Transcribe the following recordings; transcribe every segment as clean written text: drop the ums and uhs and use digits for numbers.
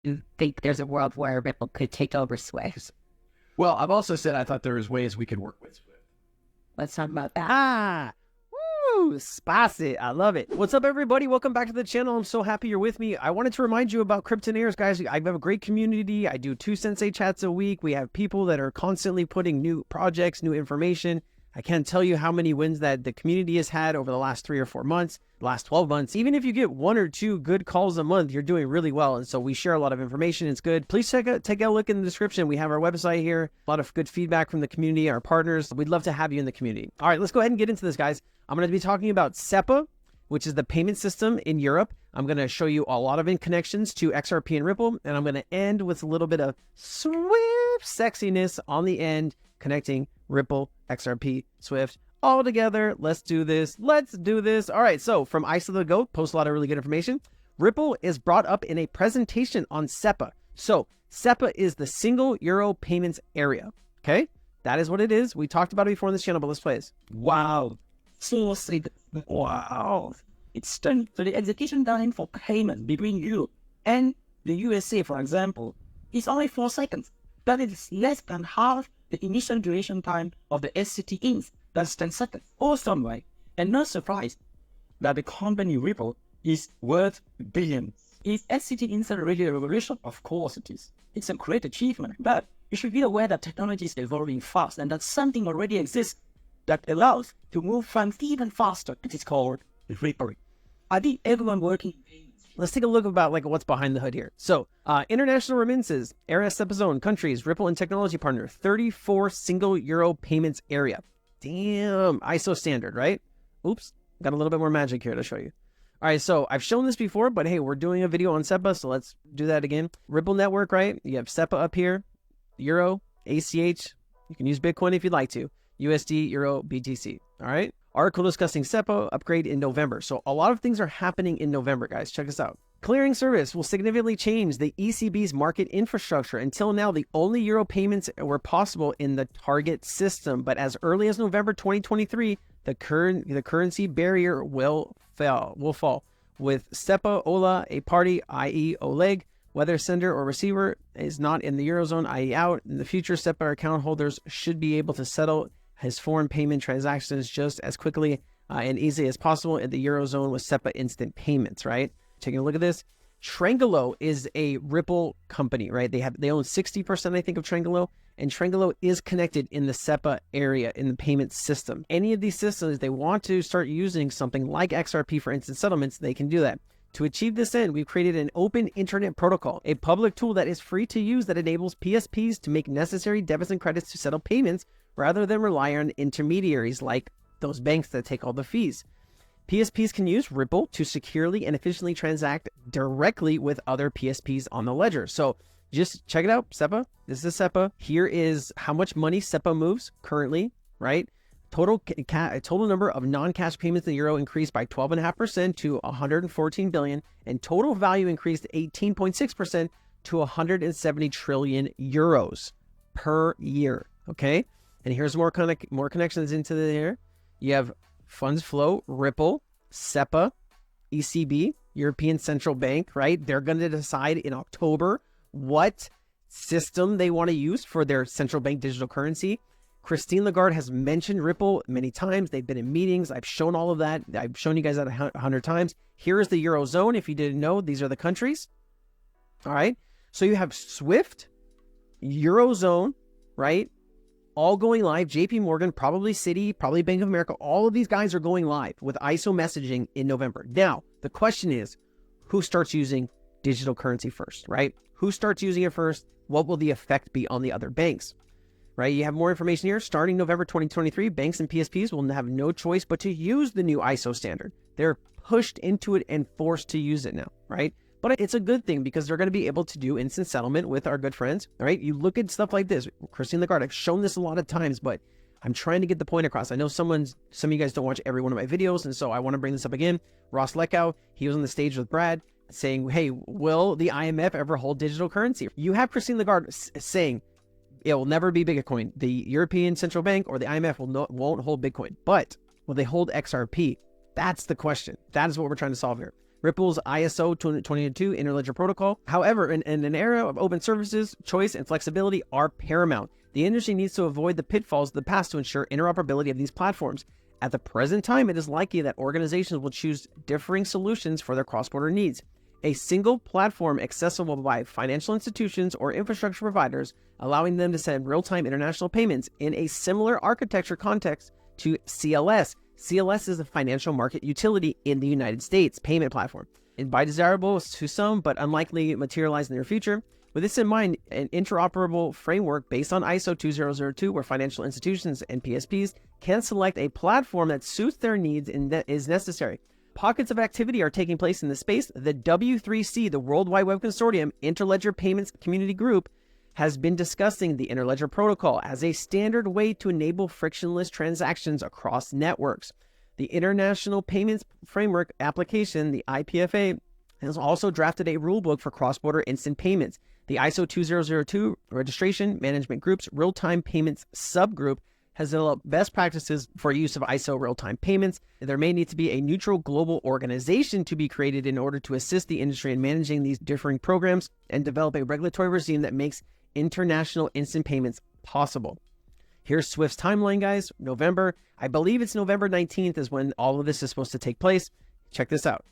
you think there's a world where Ripple could take over Swift? Well, I've also said I thought there was ways we could work with Swift. Let's talk about that. Ah, woo, spicy. I love it. What's up, everybody? Welcome back to the channel. I'm so happy you're with me. I wanted to remind you about Cryptonaires, guys. I have a great community. I do 2 Sensei chats a week. We have people that are constantly putting new projects, new information. I can't tell you how many wins that the community has had over the last 3 or 4 months, last 12 months. Even if you get 1 or 2 good calls a month, you're doing really well. And so we share a lot of information. It's good. Please take a look in the description. We have our website here. A lot of good feedback from the community, our partners. We'd love to have you in the community. All right, let's go ahead and get into this, guys. I'm going to be talking about SEPA, which is the payment system in Europe. I'm going to show you a lot of connections to XRP and Ripple. And I'm going to end with a little bit of Swift sexiness on the end, connecting Ripple, XRP, Swift, all together. Let's do this. Let's do this. All right. So from Ice of the Goat, post a lot of really good information. Ripple is brought up in a presentation on SEPA. So SEPA is the single euro payments area. Okay. That is what it is. We talked about it before on this channel, but let's play this. Wow. Seriously, wow. It's done. So the execution time for payment between you and the USA, for example, is only 4 seconds. That is less than half the initial duration time of the SCT ins. That's 10 seconds or some way. And no surprise that the company Ripple is worth billions. Is SCT instant really a revolution? Of course it is. It's a great achievement, but you should be aware that technology is evolving fast and that something already exists that allows to move funds even faster. It is called Ripple. I think everyone working in payments. Let's take a look about what's behind the hood here. So international remittances, area SEPA zone, countries, Ripple and technology partner, 34 single euro payments area. Damn, ISO standard, right? Oops, got a little bit more magic here to show you. All right, so I've shown this before, but hey, we're doing a video on SEPA, so let's do that again. Ripple network, right? You have SEPA up here, Euro, ACH. You can use Bitcoin if you'd like to. USD, Euro, BTC. All right. Article discussing SEPA upgrade in November. So a lot of things are happening in November, guys. Check this out. Clearing service will significantly change the ECB's market infrastructure. Until now, the only euro payments were possible in the target system. But as early as November 2023, the currency barrier will fall. With SEPA, OLA, a party, i.e. Oleg, whether sender or receiver is not in the Eurozone, i.e. out, in the future, SEPA account holders should be able to settle his foreign payment transactions just as quickly and easily as possible in the Eurozone with SEPA instant payments, right? Taking a look at this. Trangelo is a Ripple company, right? They own 60%, I think, of Trangelo, and Trangelo is connected in the SEPA area in the payment system. Any of these systems, they want to start using something like XRP for instant settlements, they can do that. To achieve this end, we've created an open internet protocol, a public tool that is free to use that enables PSPs to make necessary debits and credits to settle payments rather than rely on intermediaries like those banks that take all the fees. PSPs can use Ripple to securely and efficiently transact directly with other PSPs on the ledger. So just check it out, SEPA. This is SEPA. Here is how much money SEPA moves currently, right? Total number of non-cash payments in the euro increased by 12.5% to 114 billion, and total value increased 18.6% to 170 trillion euros per year. Okay, and here's more connections into there. You have funds flow, Ripple, SEPA, ECB, European Central Bank. Right, they're going to decide in October what system they want to use for their central bank digital currency. Christine Lagarde has mentioned Ripple many times. They've been in meetings. I've shown all of that. I've shown you guys that 100 times. Here is the Eurozone. If you didn't know, these are the countries. All right. So you have Swift, Eurozone, right? All going live. JP Morgan, probably Citi, probably Bank of America. All of these guys are going live with ISO messaging in November. Now, the question is, who starts using digital currency first, right? Who starts using it first? What will the effect be on the other banks? Right, you have more information here. Starting November 2023, banks and PSPs will have no choice but to use the new ISO standard. They're pushed into it and forced to use it now, right? But it's a good thing because they're going to be able to do instant settlement with our good friends, all right? You look at stuff like this. Christine Lagarde, I've shown this a lot of times, but I'm trying to get the point across. I know some of you guys don't watch every one of my videos, and so I want to bring this up again. Ross Leckow, he was on the stage with Brad saying, hey, will the IMF ever hold digital currency? You have Christine Lagarde saying, it will never be Bitcoin. The European Central Bank or the IMF won't hold Bitcoin, but will they hold XRP? That's the question. That is what we're trying to solve here. Ripple's ISO 2022 Interledger Protocol. However, in an era of open services, choice and flexibility are paramount. The industry needs to avoid the pitfalls of the past to ensure interoperability of these platforms. At the present time, it is likely that organizations will choose differing solutions for their cross-border needs. A single platform accessible by financial institutions or infrastructure providers, allowing them to send real-time international payments in a similar architecture context to CLS. CLS is a financial market utility in the United States payment platform. And by desirable to some, but unlikely to materialize in the near future. With this in mind, an interoperable framework based on ISO 2002, where financial institutions and PSPs can select a platform that suits their needs and that is necessary. Pockets of activity are taking place in the space. The W3C, the World Wide Web Consortium Interledger Payments Community Group, has been discussing the Interledger Protocol as a standard way to enable frictionless transactions across networks. The International Payments Framework Application, the IPFA, has also drafted a rulebook for cross-border instant payments. The ISO 2002 Registration Management Group's Real-Time Payments Subgroup has developed best practices for use of ISO real-time payments. There may need to be a neutral global organization to be created in order to assist the industry in managing these differing programs and develop a regulatory regime that makes international instant payments possible. Here's Swift's timeline, guys. November, I believe it's November 19th is when all of this is supposed to take place. Check this out.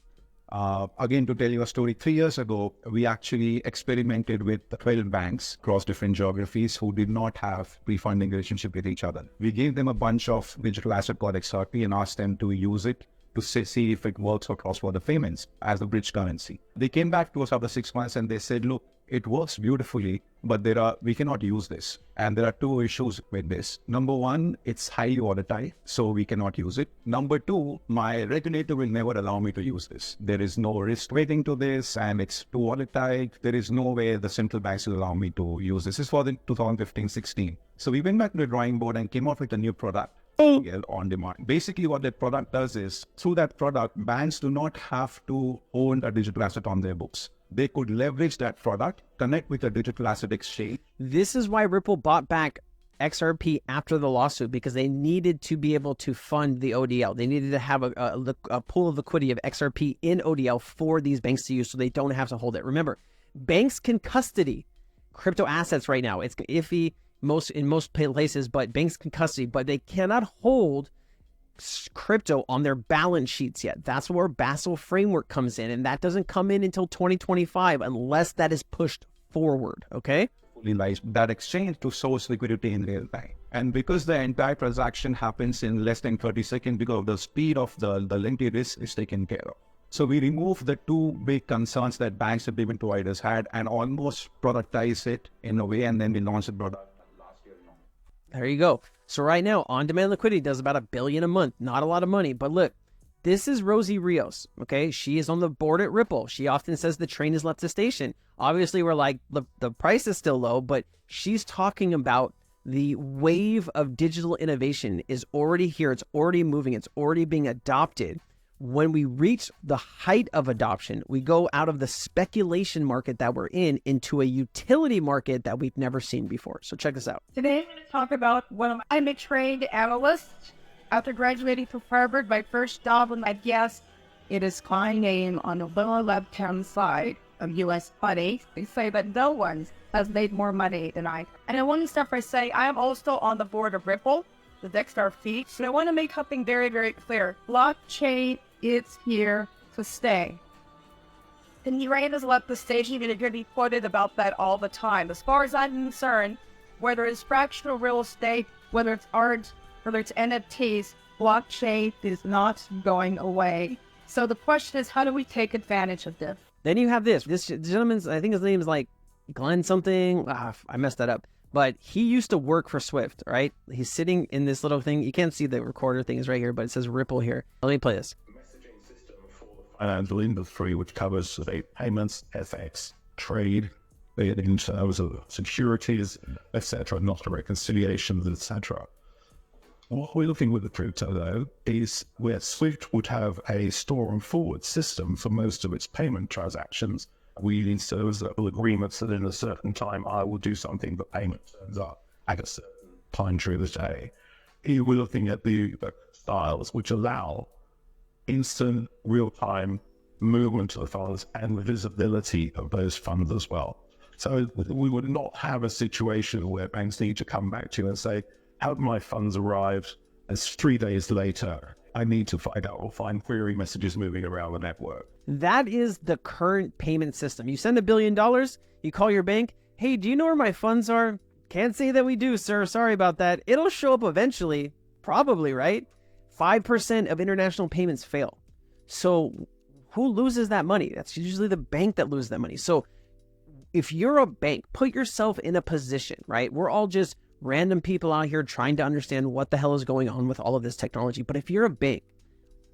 Again, to tell you a story, 3 years ago, we actually experimented with 12 banks across different geographies who did not have pre-funding relationship with each other. We gave them a bunch of digital asset called XRP and asked them to use it to see if it works for cross-border payments as a bridge currency. They came back to us after 6 months and they said, look, it works beautifully, but we cannot use this. And there are two issues with this. Number one, it's highly volatile, so we cannot use it. Number two, my regulator will never allow me to use this. There is no risk weighting to this, and it's too volatile. There is no way the central banks will allow me to use this. This is for the 2015-16. So we went back to the drawing board and came up with a new product. On demand. Basically, what that product does is, through that product, banks do not have to own a digital asset on their books. They could leverage that product, connect with a digital asset exchange. This is why Ripple bought back XRP after the lawsuit, because they needed to be able to fund the ODL. They needed to have a pool of liquidity of XRP in ODL for these banks to use so they don't have to hold it. Remember, banks can custody crypto assets right now. It's iffy in most places, but banks can custody, but they cannot hold crypto on their balance sheets yet. That's where Basel framework comes in, and that doesn't come in until 2025 unless that is pushed forward, okay? Utilize that exchange to source liquidity in real time. And because the entire transaction happens in less than 30 seconds, because of the speed of the liquidity risk is taken care of. So we remove the two big concerns that banks and payment providers had and almost productize it in a way, and then we launched the product last year. There you go. So right now, on-demand liquidity does about $1 billion a month. Not a lot of money, but look, this is Rosie Rios, okay? She is on the board at Ripple. She often says the train has left the station. Obviously, we're like, the price is still low, but she's talking about the wave of digital innovation is already here. It's already moving. It's already being adopted. When we reach the height of adoption, we go out of the speculation market that we're in into a utility market that we've never seen before. So check this out. Today I'm going to talk about I'm a trained analyst. After graduating from Harvard, my first job was at Yes. It is my name on the lower left-hand side of U.S. money. They say that no one has made more money than I. And I want to start by saying I am also on the board of Ripple, the XRP. So I want to make something very, very clear. Blockchain is here to stay. And Iran has left the stage. You're going to be quoted about that all the time. As far as I'm concerned, whether it's fractional real estate, whether it's art, whether it's NFTs, blockchain is not going away. So the question is, how do we take advantage of this? Then you have this gentleman's, I think his name is like Glenn something. I messed that up. But he used to work for Swift, right? He's sitting in this little thing. You can't see the recorder thing is right here, but it says Ripple here. Let me play this. Messaging system for the financial industry, which covers payments, FX, trade, in terms of securities, etc., not reconciliations, etc. What we're looking with the crypto, though, is where Swift would have a store and forward system for most of its payment transactions. We need service agreements that in a certain time I will do something, but payment turns up at a certain time through the day. Here we're looking at the styles which allow instant, real-time movement of the funds and the visibility of those funds as well. So we would not have a situation where banks need to come back to you and say, how have my funds arrived? It's 3 days later. I need to find out or find query messages moving around the network. That is the current payment system. You send $1 billion, you call your bank, hey, do you know where my funds are? Can't say that we do, sir. Sorry about that. It'll show up eventually, probably, right? 5% of international payments fail. So who loses that money? That's usually the bank that loses that money. So if you're a bank, put yourself in a position, right? We're all just random people out here trying to understand what the hell is going on with all of this technology. But if you're a bank,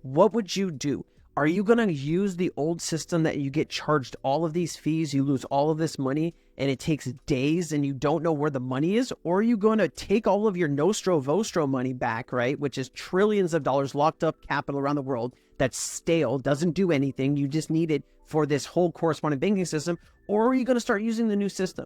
what would you do? Are you going to use the old system that you get charged all of these fees, you lose all of this money, and it takes days and you don't know where the money is? Or are you going to take all of your nostro vostro money back, right? Which is trillions of dollars locked up capital around the world that's stale, doesn't do anything. You just need it for this whole correspondent banking system. Or are you going to start using the new system?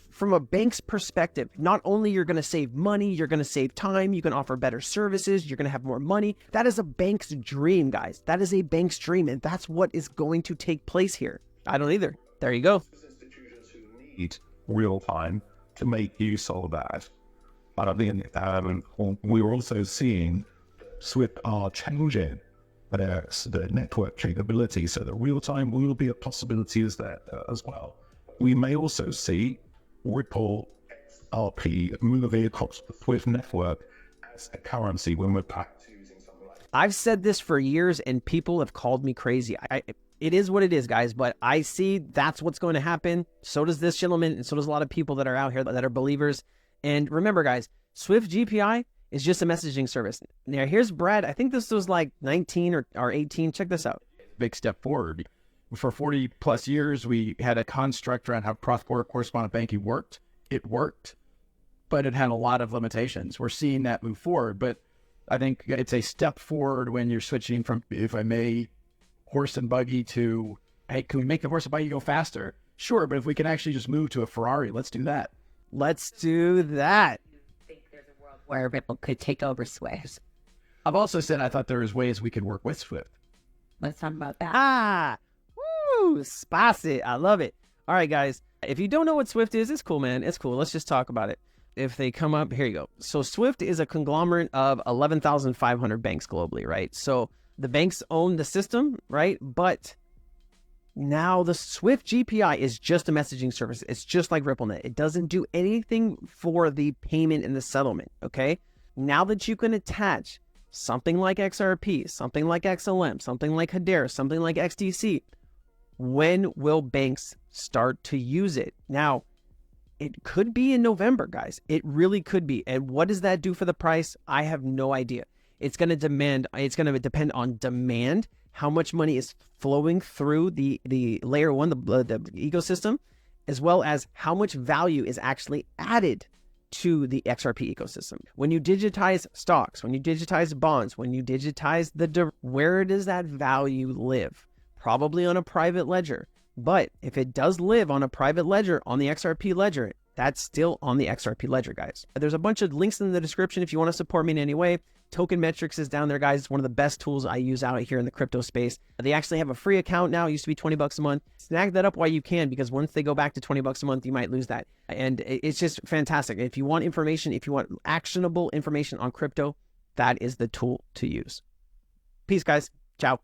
From a bank's perspective, not only you're going to save money, you're going to save time, you can offer better services, you're going to have more money. That is a bank's dream, guys. That is a bank's dream, and that's what is going to take place here. I don't either. There you go. Institutions who need real time to make use of that. But I think we're also seeing SWIFT are changing the network capability, so the real time will be a possibility as that as well. We may also see Ripple RP moving across the SWIFT network as a currency when we're back to using something like that. I've said this for years and people have called me crazy. It is what it is, guys, but I see that's what's going to happen. So does this gentleman, and so does a lot of people that are out here that are believers. And remember, guys, Swift GPI is just a messaging service. Now, here's Brad. I think this was like 19 or 18. Check this out. Big step forward. For 40 plus years, we had a construct around how cross-border correspondent banking worked. It worked, but it had a lot of limitations. We're seeing that move forward, but I think it's a step forward when you're switching from, if I may, horse and buggy to, hey, can we make the horse and buggy go faster? Sure, but if we can actually just move to a Ferrari, let's do that. Let's do that. I think there's a world where Ripple could take over Swift. I've also said I thought there was ways we could work with Swift. Let's talk about that. Ah, woo, spicy. I love it. All right, guys. If you don't know what Swift is, it's cool, man. It's cool. Let's just talk about it. If they come up, here you go. So Swift is a conglomerate of 11,500 banks globally, right? So the banks own the system, right? But now the Swift GPI is just a messaging service. It's just like RippleNet. It doesn't do anything for the payment and the settlement, okay? Now that you can attach something like XRP, something like XLM, something like Hedera, something like XDC, when will banks start to use it? Now, it could be in November, guys. It really could be. And what does that do for the price? I have no idea. It's going to depend on demand, how much money is flowing through the layer one, the ecosystem, as well as how much value is actually added to the XRP ecosystem. When you digitize stocks, when you digitize bonds, when you digitize where does that value live? Probably on a private ledger. But if it does live on a private ledger, on the XRP ledger, that's still on the XRP ledger, guys. There's a bunch of links in the description if you want to support me in any way. Token Metrics is down there, guys. It's one of the best tools I use out here in the crypto space. They actually have a free account now. It used to be 20 bucks a month. Snag that up while you can, because once they go back to 20 bucks a month, you might lose that. And it's just fantastic. If you want information, if you want actionable information on crypto, that is the tool to use. Peace, guys. Ciao.